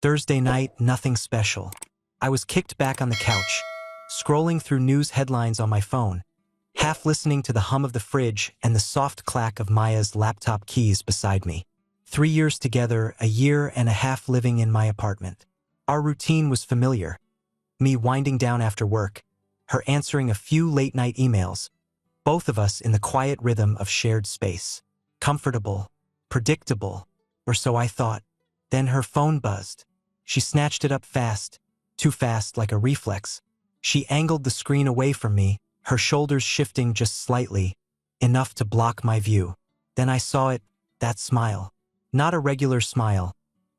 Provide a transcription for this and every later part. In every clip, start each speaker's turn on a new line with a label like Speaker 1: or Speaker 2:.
Speaker 1: Thursday night, nothing special. I was kicked back on the couch, scrolling through news headlines on my phone, half listening to the hum of the fridge and the soft clack of Maya's laptop keys beside me. 3 years together, a year and a half living in my apartment. Our routine was familiar. Me winding down after work, her answering a few late-night emails, both of us in the quiet rhythm of shared space. Comfortable, predictable, or so I thought. Then her phone buzzed. She snatched it up fast, too fast like a reflex. She angled the screen away from me, her shoulders shifting just slightly, enough to block my view. Then I saw it, that smile. Not a regular smile.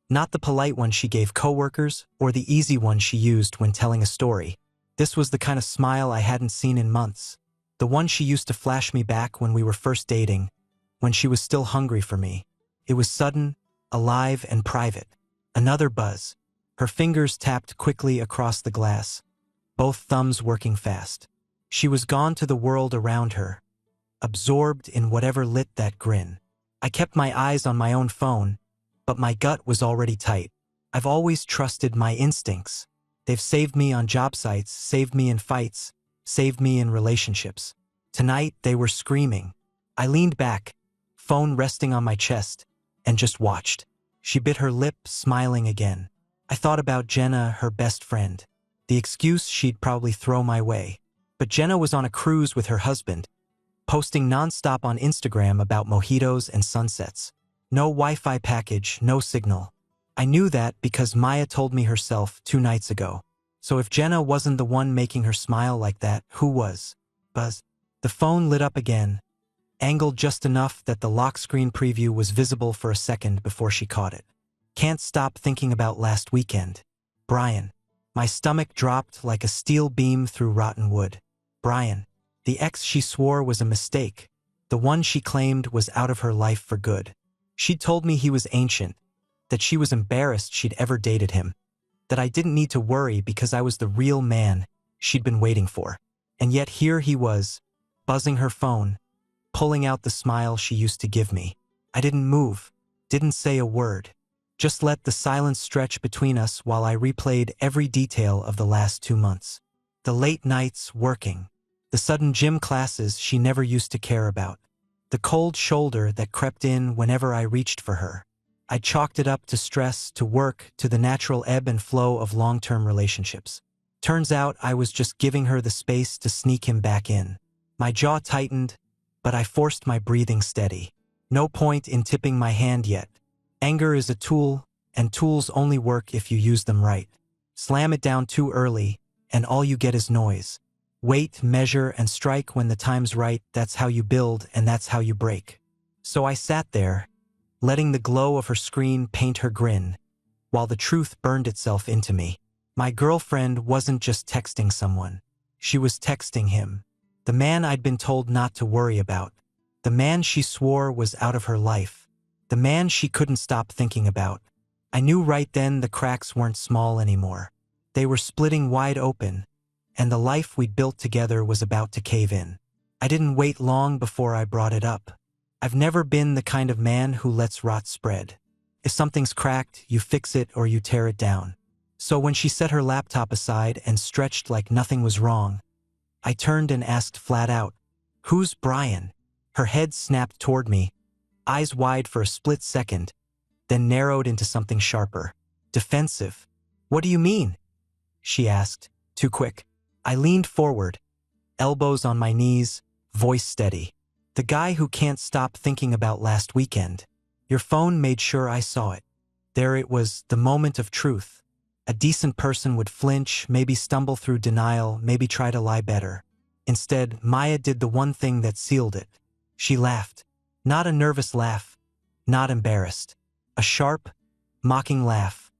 Speaker 1: Not the polite one she gave coworkers or the easy one she used when telling a story. This was the kind of smile I hadn't seen in months. The one she used to flash me back when we were first dating, when she was still hungry for me. It was sudden, alive, and private. Another buzz. Her fingers tapped quickly across the glass, both thumbs working fast. She was gone to the world around her, absorbed in whatever lit that grin. I kept my eyes on my own phone, but my gut was already tight. I've always trusted my instincts. They've saved me on job sites, saved me in fights, saved me in relationships. Tonight, they were screaming. I leaned back, phone resting on my chest, and just watched. She bit her lip, smiling again. I thought about Jenna, her best friend. The excuse she'd probably throw my way. But Jenna was on a cruise with her husband, posting nonstop on Instagram about mojitos and sunsets. No Wi-Fi package, no signal. I knew that because Maya told me herself 2 nights ago. So if Jenna wasn't the one making her smile like that, who was? Buzz. The phone lit up again, angled just enough that the lock screen preview was visible for a second before she caught it. Can't stop thinking about last weekend. Brian. My stomach dropped like a steel beam through rotten wood. Brian. The ex she swore was a mistake. The one she claimed was out of her life for good. She'd told me he was ancient, that she was embarrassed she'd ever dated him, that I didn't need to worry because I was the real man she'd been waiting for. And yet here he was, buzzing her phone, pulling out the smile she used to give me. I didn't move, didn't say a word, just let the silence stretch between us while I replayed every detail of the last 2 months. The late nights working, the sudden gym classes she never used to care about, the cold shoulder that crept in whenever I reached for her. I chalked it up to stress, to work, to the natural ebb and flow of long-term relationships. Turns out I was just giving her the space to sneak him back in. My jaw tightened, but I forced my breathing steady. No point in tipping my hand yet. Anger is a tool, and tools only work if you use them right. Slam it down too early, and all you get is noise. Wait, measure, and strike when the time's right. That's how you build, and that's how you break. So I sat there, letting the glow of her screen paint her grin, while the truth burned itself into me. My girlfriend wasn't just texting someone. She was texting him. The man I'd been told not to worry about. The man she swore was out of her life. The man she couldn't stop thinking about. I knew right then the cracks weren't small anymore. They were splitting wide open, and the life we'd built together was about to cave in. I didn't wait long before I brought it up. I've never been the kind of man who lets rot spread. If something's cracked, you fix it or you tear it down. So when she set her laptop aside and stretched like nothing was wrong, I turned and asked flat out, "Who's Brian?" Her head snapped toward me, eyes wide for a split second, then narrowed into something sharper. Defensive. "What do you mean?" she asked, too quick. I leaned forward, elbows on my knees, voice steady. "The guy who can't stop thinking about last weekend. Your phone made sure I saw it." There it was, the moment of truth. A decent person would flinch, maybe stumble through denial, maybe try to lie better. Instead, Maya did the one thing that sealed it. She laughed. Not a nervous laugh, not embarrassed. A sharp, mocking laugh,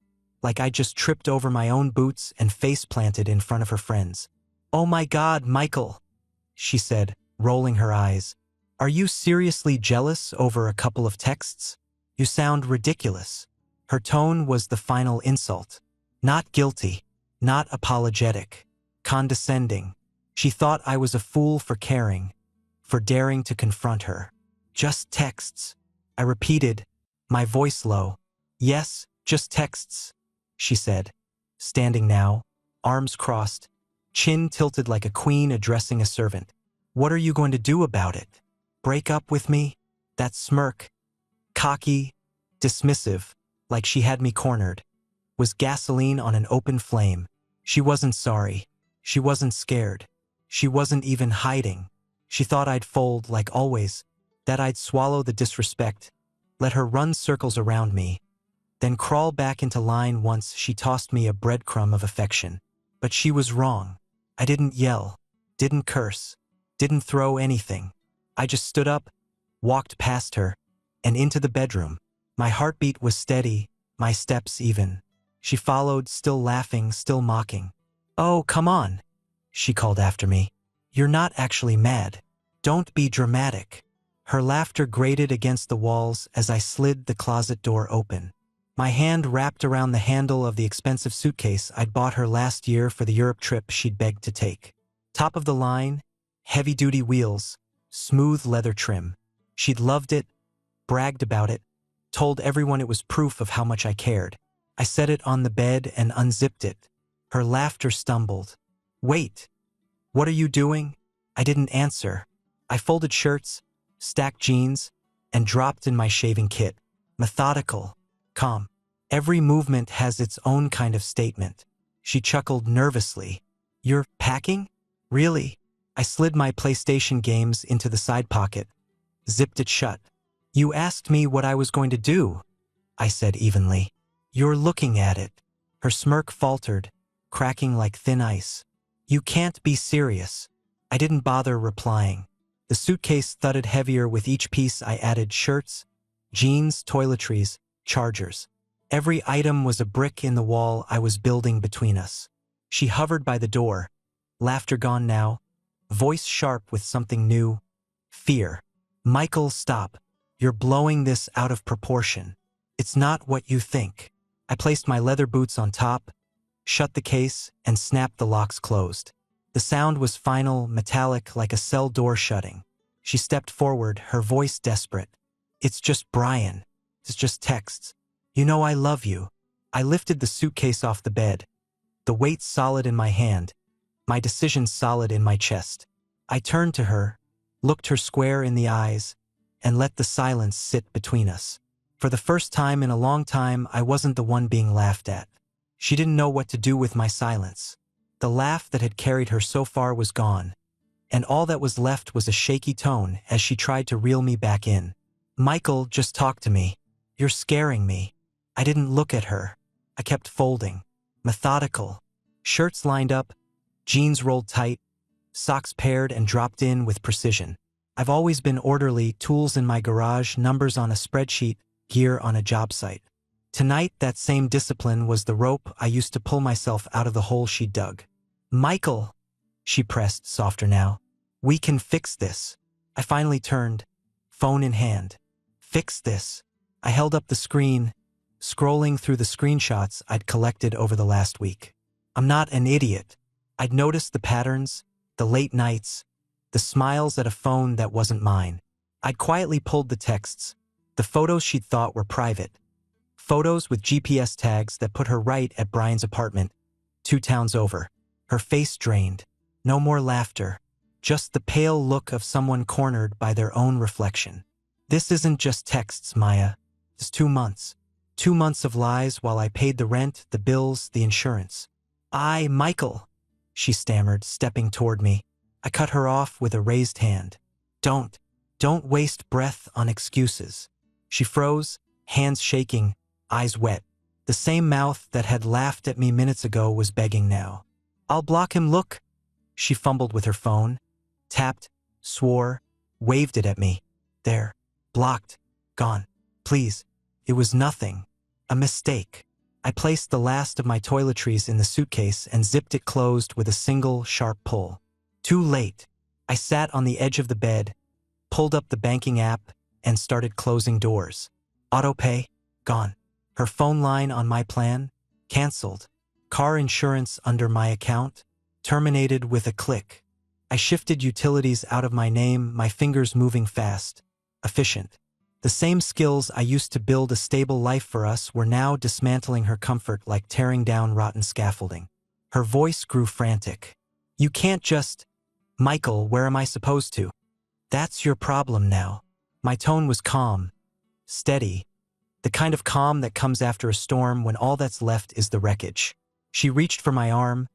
Speaker 1: like I just tripped over my own boots and face-planted in front of her friends. "Oh my God, Michael," she said, rolling her eyes. "Are you seriously jealous over a couple of texts? You sound ridiculous." Her tone was the final insult. Not guilty, not apologetic, condescending. She thought I was a fool for caring, for daring to confront her. "Just texts," I repeated, my voice low. "Yes, just texts." she said, standing now, arms crossed, chin tilted like a queen addressing a servant. What are you going to do about it? Break up with me? That smirk, cocky, dismissive, like she had me cornered, was gasoline on an open flame. She wasn't sorry. She wasn't scared. She wasn't even hiding. She thought I'd fold like always, that I'd swallow the disrespect, let her run circles around me, then crawl back into line once she tossed me a breadcrumb of affection. But she was wrong. I didn't yell, didn't curse, didn't throw anything. I just stood up, walked past her, and into the bedroom. My heartbeat was steady, my steps even. She followed, still laughing, still mocking. "Oh, come on," she called after me. "You're not actually mad. Don't be dramatic." Her laughter grated against the walls as I slid the closet door open. My hand wrapped around the handle of the expensive suitcase I'd bought her last year for the Europe trip she'd begged to take. Top of the line, heavy-duty wheels, smooth leather trim. She'd loved it, bragged about it, told everyone it was proof of how much I cared. I set it on the bed and unzipped it. Her laughter stumbled. "Wait, what are you doing?" I didn't answer. I folded shirts, stacked jeans, and dropped in my shaving kit. Methodical, calm. Every movement has its own kind of statement. She chuckled nervously. "You're packing? Really?" I slid my PlayStation games into the side pocket, zipped it shut. "You asked me what I was going to do," I said evenly. "You're looking at it." Her smirk faltered, cracking like thin ice. "You can't be serious." I didn't bother replying. The suitcase thudded heavier with each piece I added: shirts, jeans, toiletries, chargers. Every item was a brick in the wall I was building between us. She hovered by the door, laughter gone now, voice sharp with something new. Fear. "Michael, stop. You're blowing this out of proportion. It's not what you think." I placed my leather boots on top, shut the case, and snapped the locks closed. The sound was final, metallic, like a cell door shutting. She stepped forward, her voice desperate. "It's just Brian. It's just texts. You know I love you." I lifted the suitcase off the bed, the weight solid in my hand, my decision solid in my chest. I turned to her, looked her square in the eyes, and let the silence sit between us. For the first time in a long time, I wasn't the one being laughed at. She didn't know what to do with my silence. The laugh that had carried her so far was gone, and all that was left was a shaky tone as she tried to reel me back in. "Michael, just talk to me. You're scaring me." I didn't look at her. I kept folding. Methodical. Shirts lined up, jeans rolled tight, socks paired and dropped in with precision. I've always been orderly, tools in my garage, numbers on a spreadsheet, gear on a job site. Tonight, that same discipline was the rope I used to pull myself out of the hole she dug. "Michael," she pressed, softer now. "We can fix this." I finally turned, phone in hand. "Fix this." I held up the screen, scrolling through the screenshots I'd collected over the last week. I'm not an idiot. I'd noticed the patterns, the late nights, the smiles at a phone that wasn't mine. I'd quietly pulled the texts, the photos she'd thought were private. Photos with GPS tags that put her right at Brian's apartment, 2 towns over. Her face drained. No more laughter. Just the pale look of someone cornered by their own reflection. This isn't just texts, Maya. It's 2 months. 2 months of lies while I paid the rent, the bills, the insurance. Michael," she stammered, stepping toward me. I cut her off with a raised hand. Don't waste breath on excuses." She froze, hands shaking, eyes wet. The same mouth that had laughed at me minutes ago was begging now. "I'll block him, look." She fumbled with her phone, tapped, swore, waved it at me. "There. Blocked. Gone. Please." It was nothing. A mistake. I placed the last of my toiletries in the suitcase and zipped it closed with a single, sharp pull. Too late. I sat on the edge of the bed, pulled up the banking app, and started closing doors. Autopay? Gone. Her phone line on my plan? Cancelled. Car insurance under my account? Terminated with a click. I shifted utilities out of my name, my fingers moving fast. Efficient. The same skills I used to build a stable life for us were now dismantling her comfort like tearing down rotten scaffolding. Her voice grew frantic. You can't just… Michael, where am I supposed to? That's your problem now. My tone was calm, steady, the kind of calm that comes after a storm when all that's left is the wreckage. She reached for my arm,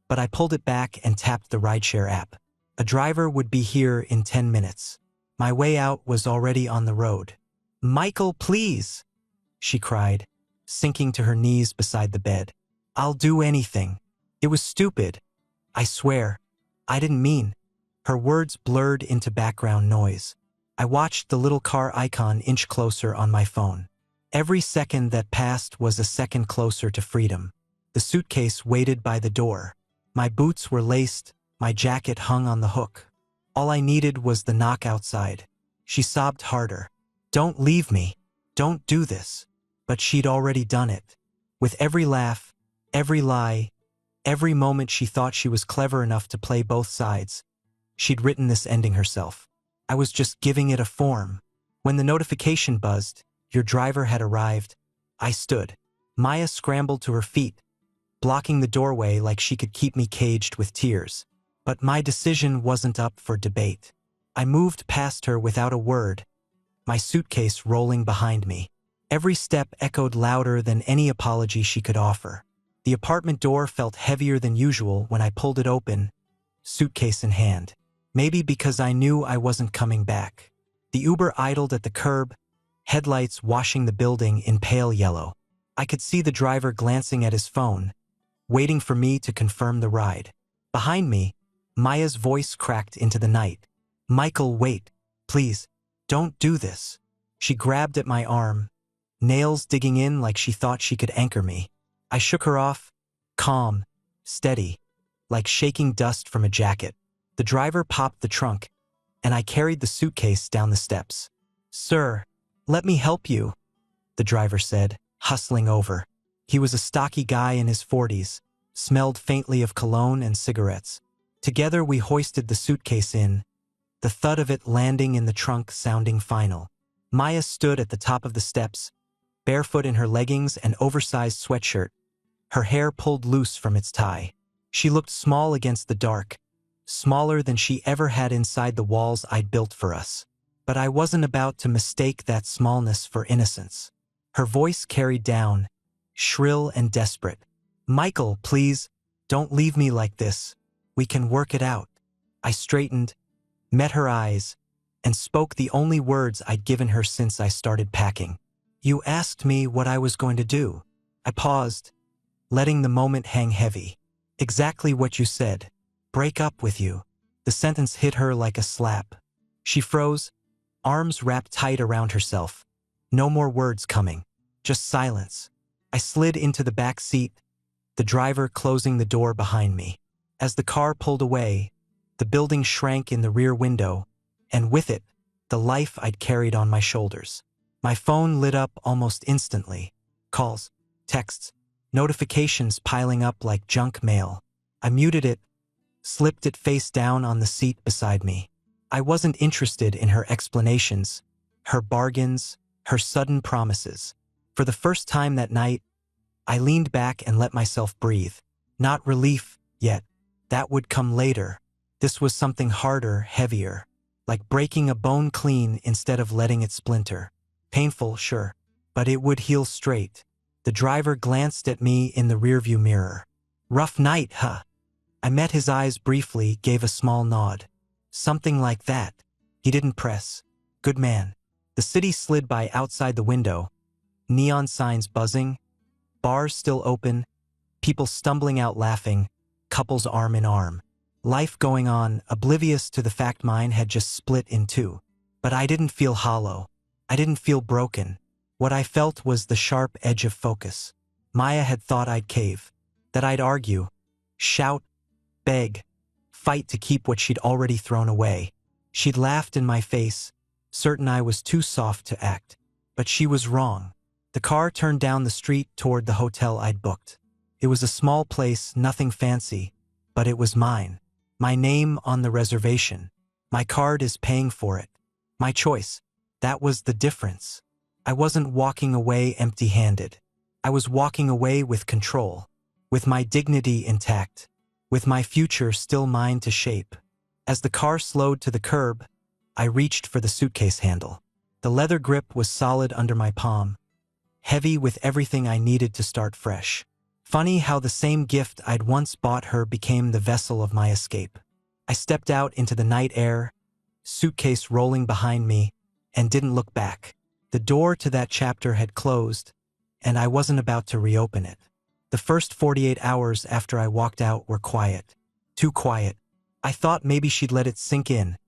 Speaker 1: but I pulled it back and tapped the rideshare app. A driver would be here in 10 minutes. My way out was already on the road. Michael, please, she cried, sinking to her knees beside the bed. I'll do anything. It was stupid. I swear. I didn't mean. Her words blurred into background noise. I watched the little car icon inch closer on my phone. Every second that passed was a second closer to freedom. The suitcase waited by the door. My boots were laced, my jacket hung on the hook. All I needed was the knock outside. She sobbed harder. Don't leave me. Don't do this. But she'd already done it. With every laugh, every lie, every moment she thought she was clever enough to play both sides, she'd written this ending herself. I was just giving it a form. When the notification buzzed, your driver had arrived, I stood. Maya scrambled to her feet, blocking the doorway like she could keep me caged with tears. But my decision wasn't up for debate. I moved past her without a word, my suitcase rolling behind me. Every step echoed louder than any apology she could offer. The apartment door felt heavier than usual when I pulled it open, suitcase in hand. Maybe because I knew I wasn't coming back. The Uber idled at the curb, headlights washing the building in pale yellow. I could see the driver glancing at his phone, waiting for me to confirm the ride. Behind me, Maya's voice cracked into the night. Michael, wait. Please, don't do this. She grabbed at my arm, nails digging in like she thought she could anchor me. I shook her off, calm, steady, like shaking dust from a jacket. The driver popped the trunk, and I carried the suitcase down the steps. Sir, let me help you, the driver said, hustling over. He was a stocky guy in his 40s, smelled faintly of cologne and cigarettes. Together we hoisted the suitcase in, the thud of it landing in the trunk sounding final. Maya stood at the top of the steps, barefoot in her leggings and oversized sweatshirt, her hair pulled loose from its tie. She looked small against the dark, smaller than she ever had inside the walls I'd built for us. But I wasn't about to mistake that smallness for innocence. Her voice carried down, shrill and desperate. Michael, please, don't leave me like this. We can work it out. I straightened, met her eyes, and spoke the only words I'd given her since I started packing. You asked me what I was going to do. I paused, letting the moment hang heavy. Exactly what you said. Break up with you. The sentence hit her like a slap. She froze, arms wrapped tight around herself. No more words coming, just silence. I slid into the back seat, the driver closing the door behind me. As the car pulled away, the building shrank in the rear window, and with it, the life I'd carried on my shoulders. My phone lit up almost instantly. Calls, texts, notifications piling up like junk mail. I muted it, slipped it face down on the seat beside me. I wasn't interested in her explanations, her bargains, her sudden promises. For the first time that night, I leaned back and let myself breathe. Not relief yet. That would come later. This was something harder, heavier, like breaking a bone clean instead of letting it splinter. Painful, sure, but it would heal straight. The driver glanced at me in the rearview mirror. Rough night, huh? I met his eyes briefly, gave a small nod. Something like that. He didn't press. Good man. The city slid by outside the window, neon signs buzzing, bars still open, people stumbling out laughing, couples arm in arm. Life going on, oblivious to the fact mine had just split in two. But I didn't feel hollow. I didn't feel broken. What I felt was the sharp edge of focus. Maya had thought I'd cave, that I'd argue, shout, beg, fight to keep what she'd already thrown away. She'd laughed in my face, certain I was too soft to act. But she was wrong. The car turned down the street toward the hotel I'd booked. It was a small place, nothing fancy, but it was mine. My name on the reservation. My card is paying for it. My choice. That was the difference. I wasn't walking away empty-handed. I was walking away with control, with my dignity intact, with my future still mine to shape. As the car slowed to the curb, I reached for the suitcase handle. The leather grip was solid under my palm, heavy with everything I needed to start fresh. Funny how the same gift I'd once bought her became the vessel of my escape. I stepped out into the night air, suitcase rolling behind me, and didn't look back. The door to that chapter had closed, and I wasn't about to reopen it. The first 48 hours after I walked out were quiet. Too quiet. I thought maybe she'd let it sink in,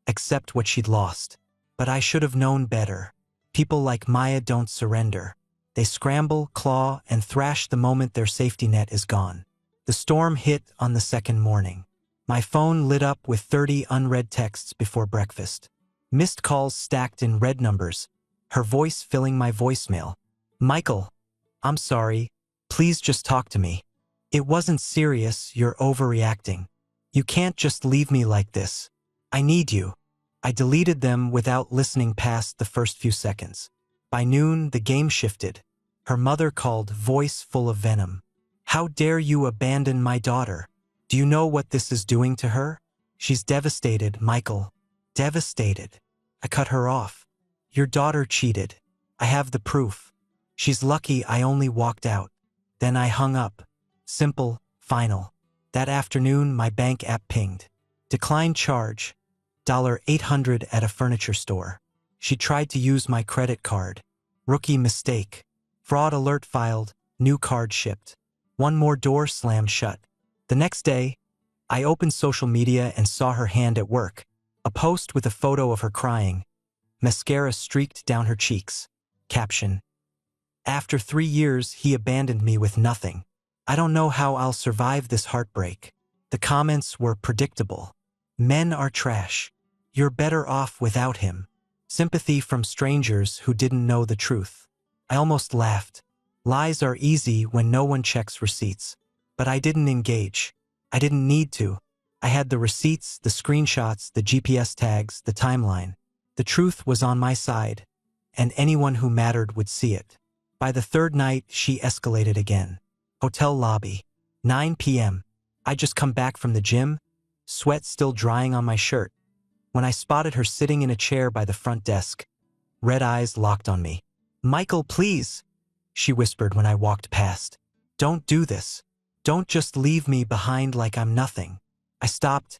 Speaker 1: accept what she'd lost. But I should have known better. People like Maya don't surrender. They scramble, claw, and thrash the moment their safety net is gone. The storm hit on the second morning. My phone lit up with 30 unread texts before breakfast. Missed calls stacked in red numbers, her voice filling my voicemail. Michael, I'm sorry. Please just talk to me. It wasn't serious, you're overreacting. You can't just leave me like this. I need you. I deleted them without listening past the first few seconds. By noon, the game shifted. Her mother called, voice full of venom. How dare you abandon my daughter? Do you know what this is doing to her? She's devastated, Michael. Devastated. I cut her off. Your daughter cheated. I have the proof. She's lucky I only walked out. Then I hung up. Simple, final. That afternoon, my bank app pinged. Decline charge. $800 at a furniture store. She tried to use my credit card. Rookie mistake. Fraud alert filed. New card shipped. One more door slammed shut. The next day, I opened social media and saw her hand at work. A post with a photo of her crying. Mascara streaked down her cheeks. Caption. After 3 years, he abandoned me with nothing. I don't know how I'll survive this heartbreak. The comments were predictable. Men are trash. You're better off without him. Sympathy from strangers who didn't know the truth. I almost laughed. Lies are easy when no one checks receipts. But I didn't engage. I didn't need to. I had the receipts, the screenshots, the GPS tags, the timeline. The truth was on my side, and anyone who mattered would see it. By the third night, she escalated again. Hotel lobby. 9 p.m. I just come back from the gym, sweat still drying on my shirt, when I spotted her sitting in a chair by the front desk. Red eyes locked on me. Michael, please, she whispered when I walked past. Don't do this. Don't just leave me behind like I'm nothing. I stopped,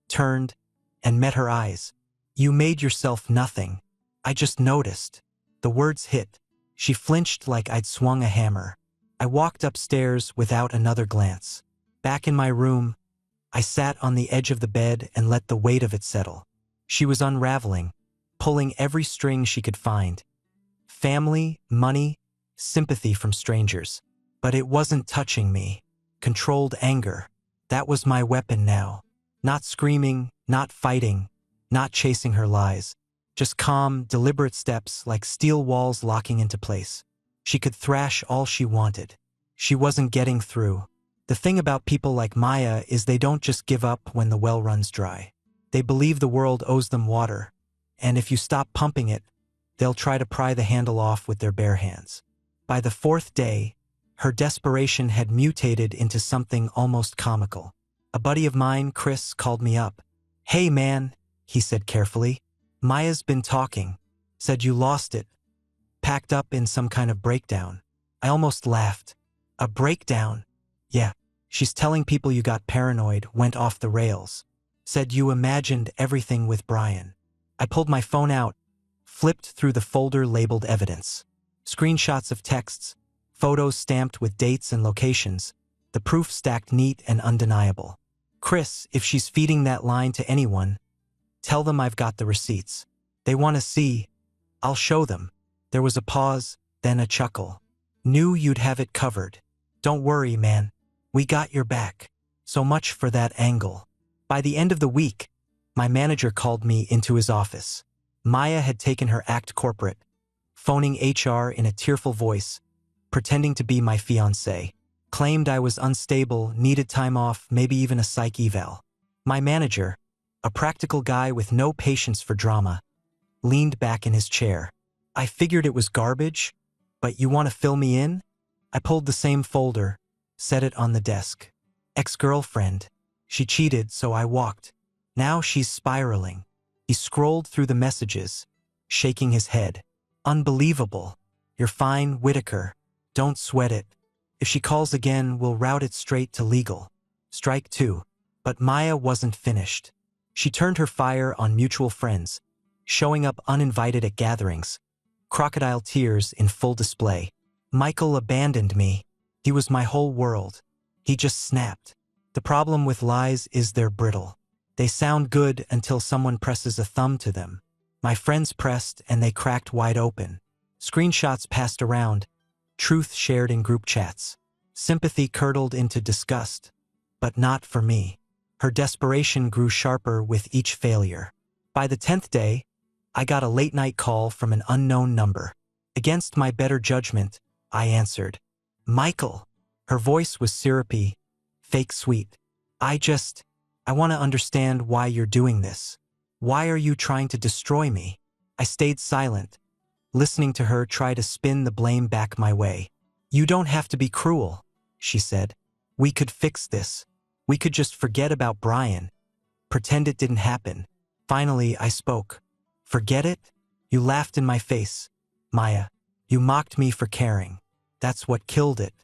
Speaker 1: turned, and met her eyes. You made yourself nothing. I just noticed. The words hit. She flinched like I'd swung a hammer. I walked upstairs without another glance. Back in my room, I sat on the edge of the bed and let the weight of it settle. She was unraveling, pulling every string she could find. Family, money, sympathy from strangers. But it wasn't touching me. Controlled anger. That was my weapon now. Not screaming, not fighting, not chasing her lies. Just calm, deliberate steps like steel walls locking into place. She could thrash all she wanted. She wasn't getting through. The thing about people like Maya is they don't just give up when the well runs dry. They believe the world owes them water, and if you stop pumping it, they'll try to pry the handle off with their bare hands. By the fourth day, her desperation had mutated into something almost comical. A buddy of mine, Chris, called me up. Hey man, he said carefully. Maya's been talking. Said you lost it. Packed up in some kind of breakdown. I almost laughed. A breakdown? Yeah. She's telling people you got paranoid, went off the rails. Said you imagined everything with Brian. I pulled my phone out, flipped through the folder labeled evidence. Screenshots of texts, photos stamped with dates and locations, the proof stacked neat and undeniable. Chris, if she's feeding that line to anyone, tell them I've got the receipts. They want to see. I'll show them. There was a pause, then a chuckle. Knew you'd have it covered. Don't worry, man. We got your back. So much for that angle. By the end of the week, my manager called me into his office. Maya had taken her act corporate, phoning HR in a tearful voice, pretending to be my fiancé. Claimed I was unstable, needed time off, maybe even a psych eval. My manager, a practical guy with no patience for drama, leaned back in his chair. I figured it was garbage, but you want to fill me in? I pulled the same folder, set it on the desk. Ex-girlfriend. She cheated, so I walked. Now she's spiraling. He scrolled through the messages, shaking his head. Unbelievable. You're fine, Whitaker. Don't sweat it. If she calls again, we'll route it straight to legal. Strike two. But Maya wasn't finished. She turned her fire on mutual friends, showing up uninvited at gatherings. Crocodile tears in full display. Michael abandoned me. He was my whole world. He just snapped. The problem with lies is they're brittle. They sound good until someone presses a thumb to them. My friends pressed and they cracked wide open. Screenshots passed around. Truth shared in group chats. Sympathy curdled into disgust. But not for me. Her desperation grew sharper with each failure. By the 10th day, I got a late-night call from an unknown number. Against my better judgment, I answered. Michael. Her voice was syrupy, fake sweet. I want to understand why you're doing this. Why are you trying to destroy me? I stayed silent, listening to her try to spin the blame back my way. You don't have to be cruel, she said. We could fix this. We could just forget about Brian. Pretend it didn't happen. Finally, I spoke. Forget it? You laughed in my face. Maya, you mocked me for caring. That's what killed it.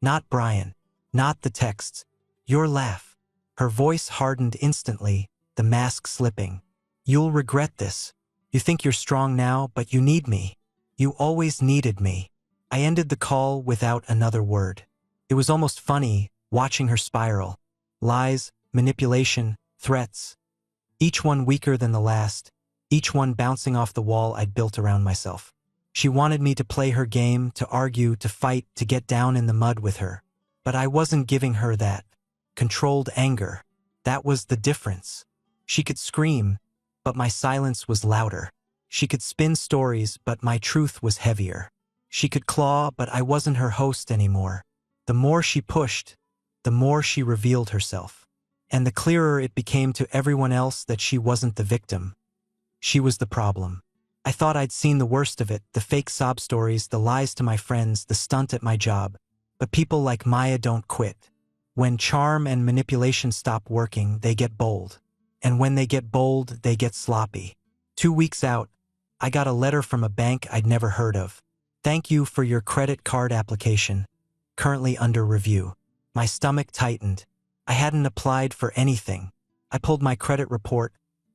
Speaker 1: Not Brian. Not the texts. Your laugh. Her voice hardened instantly, the mask slipping. You'll regret this. You think you're strong now, but you need me. You always needed me. I ended the call without another word. It was almost funny, watching her spiral. Lies, manipulation, threats. Each one weaker than the last, each one bouncing off the wall I'd built around myself. She wanted me to play her game, to argue, to fight, to get down in the mud with her. But I wasn't giving her that. Controlled anger. That was the difference. She could scream, but my silence was louder. She could spin stories, but my truth was heavier. She could claw, but I wasn't her host anymore. The more she pushed, the more she revealed herself. And the clearer it became to everyone else that she wasn't the victim. She was the problem. I thought I'd seen the worst of it, the fake sob stories, the lies to my friends, the stunt at my job. But people like Maya don't quit. When charm and manipulation stop working, they get bold. And when they get bold, they get sloppy. 2 weeks out, I got a letter from a bank I'd never heard of. Thank you for your credit card application. Currently under review. My stomach tightened. I hadn't applied for anything. I pulled my credit report,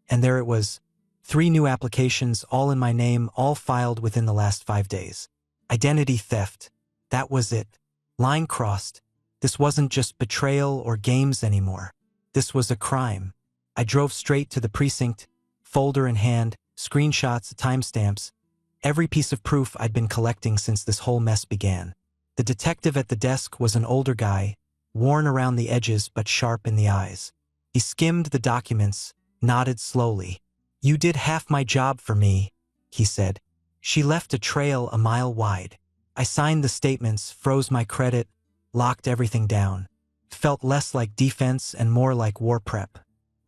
Speaker 1: and there it was. 3 new applications, all in my name, all filed within the last 5 days. Identity theft. That was it. Line crossed. This wasn't just betrayal or games anymore. This was a crime. I drove straight to the precinct, folder in hand, screenshots, timestamps, every piece of proof I'd been collecting since this whole mess began. The detective at the desk was an older guy, worn around the edges but sharp in the eyes. He skimmed the documents, nodded slowly. You did half my job for me, he said. She left a trail a mile wide. I signed the statements, froze my credit, locked everything down. It felt less like defense and more like war prep.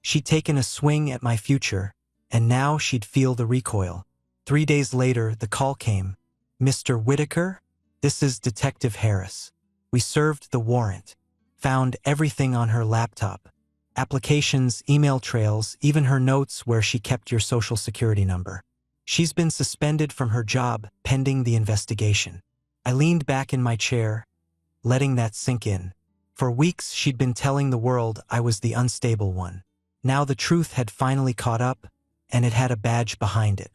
Speaker 1: She'd taken a swing at my future, and now she'd feel the recoil. 3 days later, the call came. Mr. Whitaker? This is Detective Harris. We served the warrant. Found everything on her laptop. Applications, email trails, even her notes where she kept your social security number. She's been suspended from her job, pending the investigation. I leaned back in my chair, letting that sink in. For weeks, she'd been telling the world I was the unstable one. Now the truth had finally caught up, and it had a badge behind it.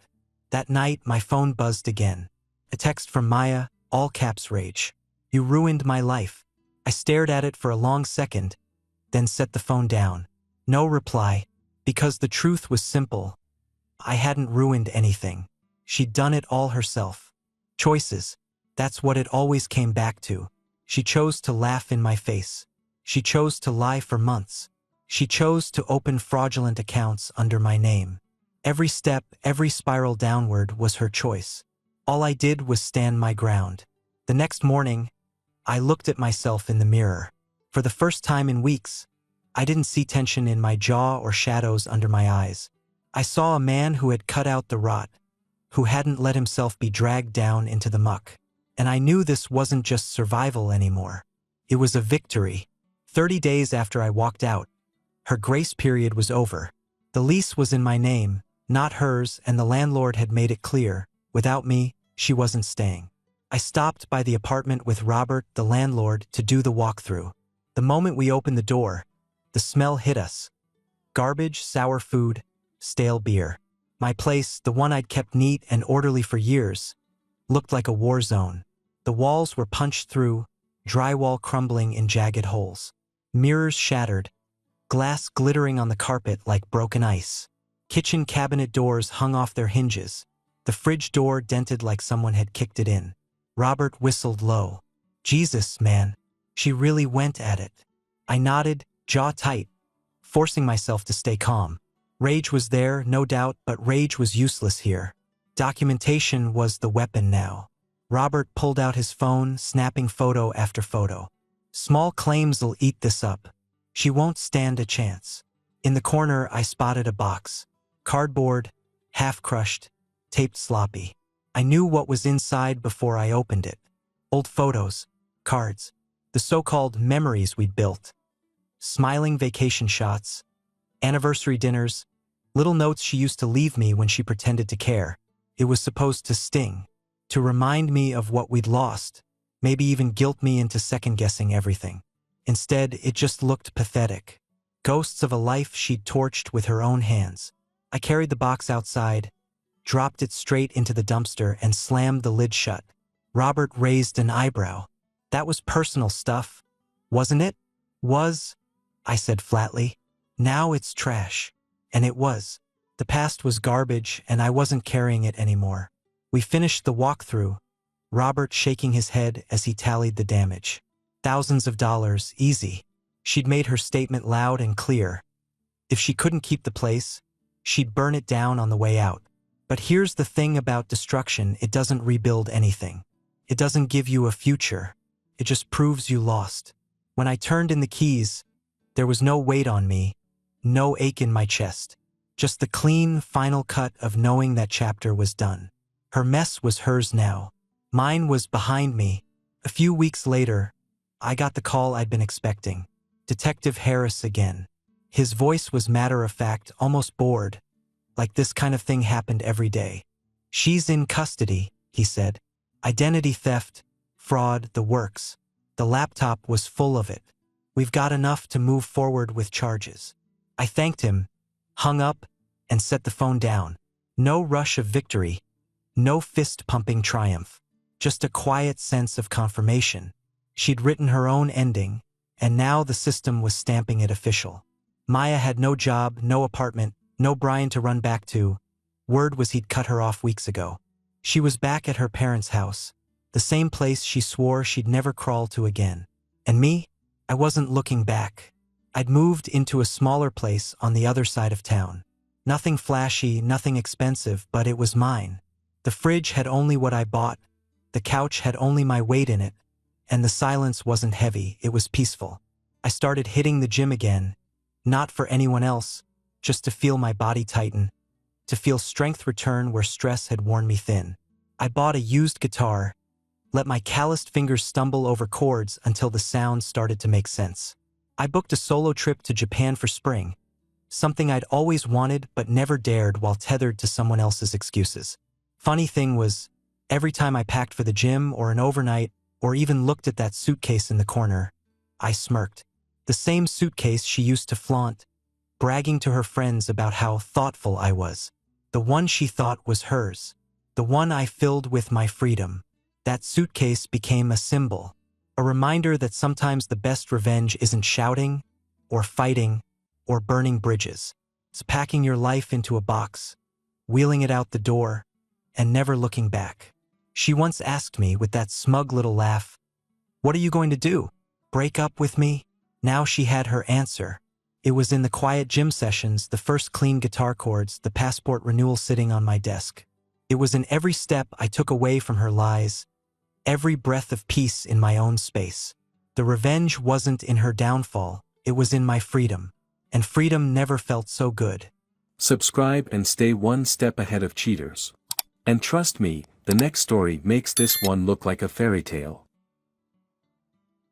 Speaker 1: That night, my phone buzzed again. A text from Maya, all caps rage. You ruined my life. I stared at it for a long second, then set the phone down. No reply, because the truth was simple. I hadn't ruined anything. She'd done it all herself. Choices. That's what it always came back to. She chose to laugh in my face. She chose to lie for months. She chose to open fraudulent accounts under my name. Every step, every spiral downward was her choice. All I did was stand my ground. The next morning, I looked at myself in the mirror. For the first time in weeks, I didn't see tension in my jaw or shadows under my eyes. I saw a man who had cut out the rot, who hadn't let himself be dragged down into the muck. And I knew this wasn't just survival anymore. It was a victory. 30 days after I walked out, her grace period was over. The lease was in my name, not hers, and the landlord had made it clear, without me, she wasn't staying. I stopped by the apartment with Robert, the landlord, to do the walkthrough. The moment we opened the door, the smell hit us. Garbage, sour food, stale beer. My place, the one I'd kept neat and orderly for years, looked like a war zone. The walls were punched through, drywall crumbling in jagged holes. Mirrors shattered, glass glittering on the carpet like broken ice. Kitchen cabinet doors hung off their hinges, the fridge door dented like someone had kicked it in. Robert whistled low. Jesus, man, she really went at it. I nodded, jaw tight, forcing myself to stay calm. Rage was there, no doubt, but rage was useless here. Documentation was the weapon now. Robert pulled out his phone, snapping photo after photo. Small claims'll eat this up. She won't stand a chance. In the corner, I spotted a box. Cardboard, half-crushed, taped sloppy. I knew what was inside before I opened it. Old photos, cards, the so-called memories we'd built. Smiling vacation shots, anniversary dinners, little notes she used to leave me when she pretended to care. It was supposed to sting, to remind me of what we'd lost, maybe even guilt me into second-guessing everything. Instead, it just looked pathetic. Ghosts of a life she'd torched with her own hands. I carried the box outside, dropped it straight into the dumpster, and slammed the lid shut. Robert raised an eyebrow. That was personal stuff, wasn't it? Was, I said flatly. Now it's trash. And it was. The past was garbage, and I wasn't carrying it anymore. We finished the walkthrough, Robert shaking his head as he tallied the damage. Thousands of dollars, easy. She'd made her statement loud and clear. If she couldn't keep the place, she'd burn it down on the way out. But here's the thing about destruction, it doesn't rebuild anything. It doesn't give you a future. It just proves you lost. When I turned in the keys, there was no weight on me, no ache in my chest. Just the clean, final cut of knowing that chapter was done. Her mess was hers now. Mine was behind me. A few weeks later, I got the call I'd been expecting. Detective Harris again. His voice was matter-of-fact, almost bored, like this kind of thing happened every day. She's in custody, he said. Identity theft, fraud, the works. The laptop was full of it. We've got enough to move forward with charges. I thanked him, hung up, and set the phone down. No rush of victory, no fist-pumping triumph, just a quiet sense of confirmation. She'd written her own ending, and now the system was stamping it official. Maya had no job, no apartment, no Brian to run back to. Word was he'd cut her off weeks ago. She was back at her parents' house, the same place she swore she'd never crawl to again. And me? I wasn't looking back. I'd moved into a smaller place on the other side of town. Nothing flashy, nothing expensive, but it was mine. The fridge had only what I bought, the couch had only my weight in it, and the silence wasn't heavy, it was peaceful. I started hitting the gym again, not for anyone else, just to feel my body tighten, to feel strength return where stress had worn me thin. I bought a used guitar, let my calloused fingers stumble over chords until the sound started to make sense. I booked a solo trip to Japan for spring, something I'd always wanted but never dared while tethered to someone else's excuses. Funny thing was, every time I packed for the gym or an overnight, or even looked at that suitcase in the corner, I smirked. The same suitcase she used to flaunt, bragging to her friends about how thoughtful I was. The one she thought was hers. The one I filled with my freedom. That suitcase became a symbol, a reminder that sometimes the best revenge isn't shouting, or fighting, or burning bridges. It's packing your life into a box, wheeling it out the door, and never looking back. She once asked me with that smug little laugh, "What are you going to do? Break up with me?" Now she had her answer. It was in the quiet gym sessions, the first clean guitar chords, the passport renewal sitting on my desk. It was in every step I took away from her lies, every breath of peace in my own space. The revenge wasn't in her downfall, it was in my freedom. And freedom never felt so good.
Speaker 2: Subscribe and stay one step ahead of cheaters. And trust me, the next story makes this one look like a fairy tale.